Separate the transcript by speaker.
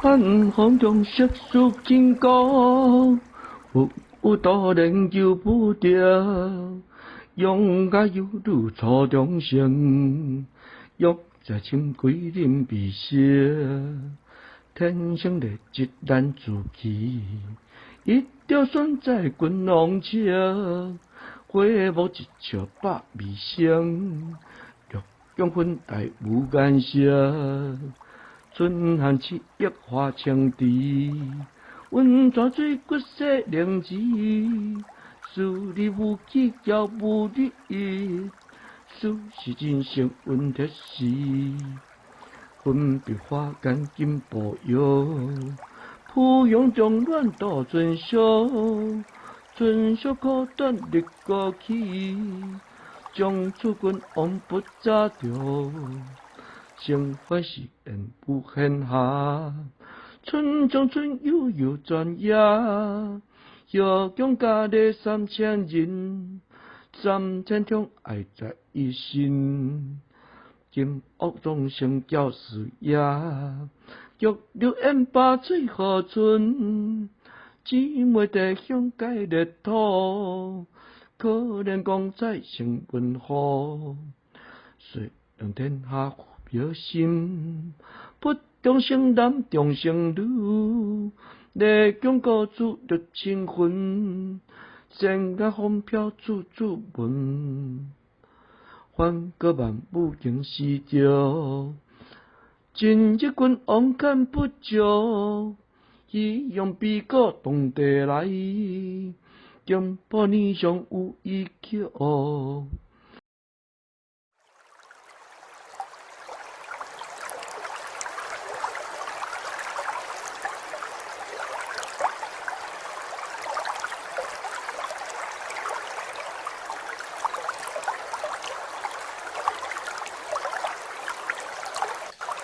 Speaker 1: 汉风中色素经过，有多人救不着，勇甲犹如初中生，欲在深闺人未识，天生丽质难自弃，一条线在君王笑，花无一笑百媚生，绿杨粉黛无颜色。春寒七月花青池，温泉水骨色灵芝。思你无期遥无日，思是人生温铁时。分别花间金步摇，芙蓉将暖度春宵。春宵苦短日过去，将此君王不早着。生欢喜人不闲暇，春中春悠悠转夜。月宫佳丽3000人，3000种爱在一心。金屋众生教师爷，玉流烟把水河春。姊妹地乡界热土，可怜光彩成文化。谁让天下表心，不忠生男忠生女，丽江高处绿青云，仙甲风飘处处闻。翻过万物经时着，今日君王看不着，伊用比稿动地来，金波年上有依桥。